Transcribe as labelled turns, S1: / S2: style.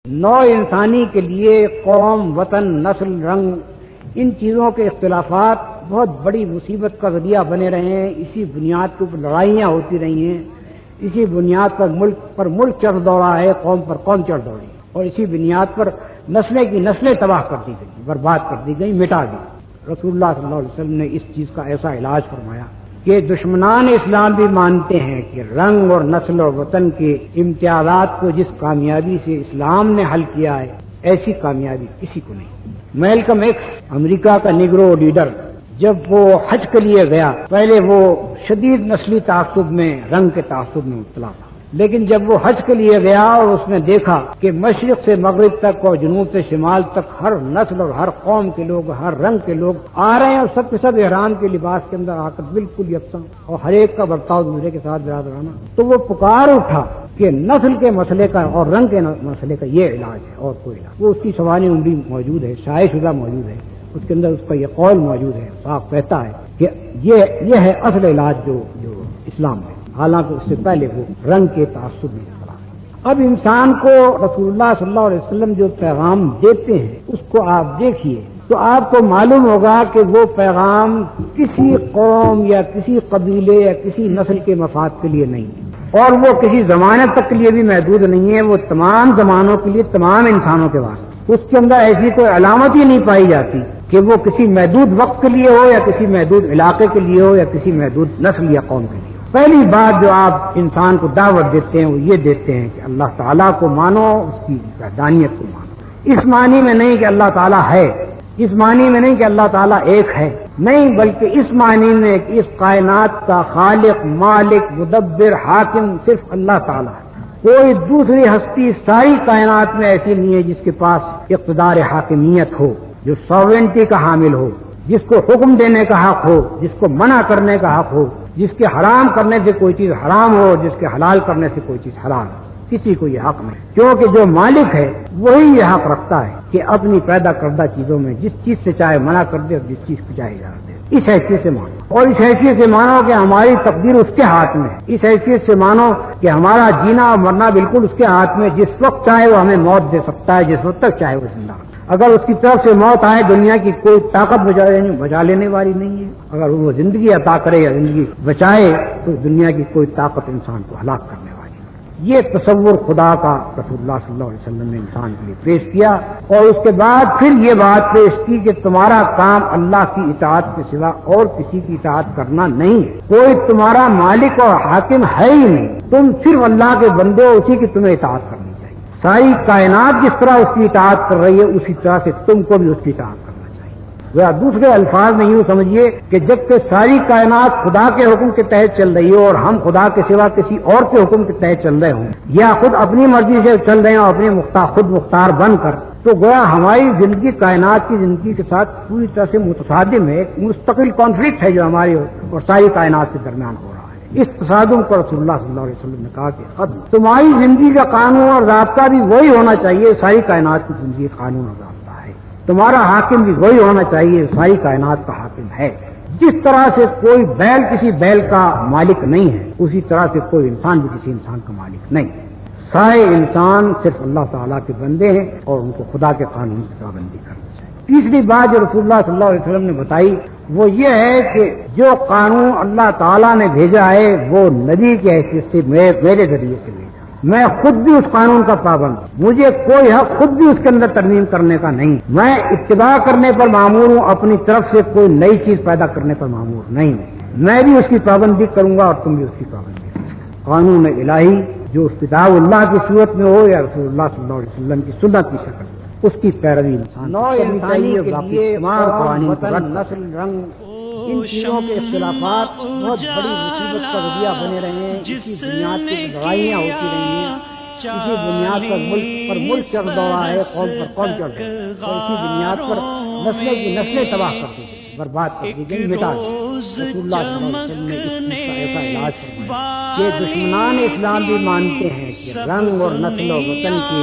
S1: نوع انسانی کے لیے قوم، وطن، نسل، رنگ، ان چیزوں کے اختلافات بہت بڑی مصیبت کا ذریعہ بنے رہے ہیں۔ اسی بنیاد کے اوپر لڑائیاں ہوتی رہی ہیں، اسی بنیاد پر ملک چڑھ دوڑا ہے، قوم پر قوم چڑھ دوڑی، اور اسی بنیاد پر نسلیں کی نسلیں تباہ کر دی گئی، برباد کر دی گئی، مٹا دی۔ رسول اللہ صلی اللہ علیہ وسلم نے اس چیز کا ایسا علاج فرمایا کہ دشمنان اسلام بھی مانتے ہیں کہ رنگ اور نسل اور وطن کے امتیازات کو جس کامیابی سے اسلام نے حل کیا ہے، ایسی کامیابی کسی کو نہیں۔ میلکم ایکس، امریکہ کا نیگرو لیڈر، جب وہ حج کے لیے گیا، پہلے وہ شدید نسلی تعصب میں، رنگ کے تعصب میں مبتلا تھا، لیکن جب وہ حج کے لیے گیا اور اس نے دیکھا کہ مشرق سے مغرب تک اور جنوب سے شمال تک ہر نسل اور ہر قوم کے لوگ، ہر رنگ کے لوگ آ رہے ہیں، اور سب کے سب احرام کے لباس کے اندر آ کر بالکل یکساں، اور ہر ایک کا برتاؤ دوسرے کے ساتھ برادرانہ، تو وہ پکار اٹھا کہ نسل کے مسئلے کا اور رنگ کے مسئلے کا یہ علاج ہے اور کوئی علاج۔ وہ اس کی سوانح عمری موجود ہے، شائع شدہ موجود ہے، اس کے اندر اس کا یہ قول موجود ہے، صاف کہتا ہے کہ یہ ہے اصل علاج جو اسلام ہے، حالانکہ اس سے پہلے وہ رنگ کے تعصب میں چلا۔ اب انسان کو رسول اللہ صلی اللہ علیہ وسلم جو پیغام دیتے ہیں اس کو آپ دیکھیے تو آپ کو معلوم ہوگا کہ وہ پیغام کسی قوم یا کسی قبیلے یا کسی نسل کے مفاد کے لیے نہیں ہے، اور وہ کسی زمانے تک کے لیے بھی محدود نہیں ہے، وہ تمام زمانوں کے لیے، تمام انسانوں کے واسطے۔ اس کے اندر ایسی کوئی علامت ہی نہیں پائی جاتی کہ وہ کسی محدود وقت کے لیے ہو یا کسی محدود علاقے کے لیے ہو یا کسی محدود نسل یا قوم کے لیے۔ پہلی بات جو آپ انسان کو دعوت دیتے ہیں وہ یہ دیتے ہیں کہ اللہ تعالیٰ کو مانو، اس کی وحدانیت کو مانو۔ اس معنی میں نہیں کہ اللہ تعالیٰ ہے، اس معنی میں نہیں کہ اللہ تعالیٰ ایک ہے، نہیں، بلکہ اس معنی میں کہ اس کائنات کا خالق، مالک، مدبر، حاکم صرف اللہ تعالیٰ ہے۔ کوئی دوسری ہستی ساری کائنات میں ایسی نہیں ہے جس کے پاس اقتدار حاکمیت ہو، جو ساورنٹی کا حامل ہو، جس کو حکم دینے کا حق ہو، جس کو منع کرنے کا حق ہو، جس کے حرام کرنے سے کوئی چیز حرام ہو، جس کے حلال کرنے سے کوئی چیز حلال ہو۔ کسی کو یہ حق نہیں، کیونکہ جو مالک ہے وہی یہ حق رکھتا ہے کہ اپنی پیدا کردہ چیزوں میں جس چیز سے چاہے منع کر دے اور جس چیز کو چاہے اجازت دے۔ اس حیثیت سے مانو، اور اس حیثیت سے مانو کہ ہماری تقدیر اس کے ہاتھ میں ہے۔ اس حیثیت سے مانو کہ ہمارا جینا اور مرنا بالکل اس کے ہاتھ میں، جس وقت چاہے وہ ہمیں موت دے سکتا ہے، جس وقت تک چاہے وہ زندہ۔ اگر اس کی طرف سے موت آئے، دنیا کی کوئی طاقت بچا لینے والی نہیں ہے۔ اگر وہ زندگی عطا کرے یا زندگی بچائے تو دنیا کی کوئی طاقت انسان کو ہلاک کرنے والی ہے۔ یہ تصور خدا کا رسول اللہ صلی اللہ علیہ وسلم نے انسان کے لیے پیش کیا، اور اس کے بعد پھر یہ بات پیش کی کہ تمہارا کام اللہ کی اطاعت کے سوا اور کسی کی اطاعت کرنا نہیں ہے۔ کوئی تمہارا مالک اور حاکم ہے ہی نہیں، تم صرف اللہ کے بندے ہو، اسی کی تمہیں اطاعت کرنی چاہیے۔ ساری کائنات جس طرح اس کی اطاعت کر رہی ہے اسی طرح سے تم کو بھی اس کی اطاعت کرنا چاہیے۔ یا دوسرے الفاظ میں یوں سمجھیے کہ جب کہ ساری کائنات خدا کے حکم کے تحت چل رہی ہو اور ہم خدا کے سوا کسی اور کے حکم کے تحت چل رہے ہوں، یا خود اپنی مرضی سے چل رہے ہوں، اپنے خود مختار بن کر، تو گویا ہماری زندگی کائنات کی زندگی کے ساتھ پوری طرح سے متصادم ہے، ایک مستقل کانفلکٹ ہے جو ہماری اور ساری کائنات کے درمیان ہو رہا ہے۔ اس تصادم کو رسول اللہ صلی اللہ علیہ وسلم نے کہا کہ تمہاری زندگی کا قانون اور ضابطہ بھی وہی ہونا چاہیے، ساری کائنات کی زندگی کا قانون اور ضابطہ ہے۔ تمہارا حاکم بھی وہی ہونا چاہیے، ساری کائنات کا حاکم ہے۔ جس طرح سے کوئی بیل کسی بیل کا مالک نہیں ہے، اسی طرح سے کوئی انسان بھی کسی انسان کا مالک نہیں ہے۔ سارے انسان صرف اللہ تعالیٰ کے بندے ہیں اور ان کو خدا کے قانون کی پابندی کرنی چاہیے۔ تیسری بات جو رسول اللہ صلی اللہ علیہ وسلم نے بتائی وہ یہ ہے کہ جو قانون اللہ تعالیٰ نے بھیجا ہے وہ نبی کی حیثیت سے میرے ذریعے سے بھیجا، میں خود بھی اس قانون کا پابند ہوں، مجھے کوئی حق خود بھی اس کے اندر ترمیم کرنے کا نہیں، میں اتباع کرنے پر مامور ہوں، اپنی طرف سے کوئی نئی چیز پیدا کرنے پر مامور نہیں، میں بھی اس کی پابندی کروں گا اور تم بھی اس کی پابندی کرو۔ قانون الہی جو اس کتاب اللہ کی صورت میں ہو یا رسول اللہ صلی اللہ علیہ وسلم کی سنت کی شکل، اس کی پیروی انسان نوع انسانی کے لیے وطن، نسل، رنگ، ان چیزوں کے اختلافات بہت بڑی مصیبت کا ذریعہ بنے رہے ہیں۔ اسی بنیاد پر لڑائیاں ہوتی رہی ہیں، اسی بنیاد پر ملک چڑھ دوڑا ہے، قوم پر قوم چڑھ دوڑا ہے، اور اسی بنیاد پر نسلیں کی نسلیں تباہ کر دی گئی، برباد کر دی گئی، مٹا دی۔ رسول اللہ صلی اللہ علیہ وسلم نے اس چیز کا ایسا علاج فرمایا کہ دشمنان اسلام بھی مانتے ہیں کہ رنگ اور نسل و وطن کے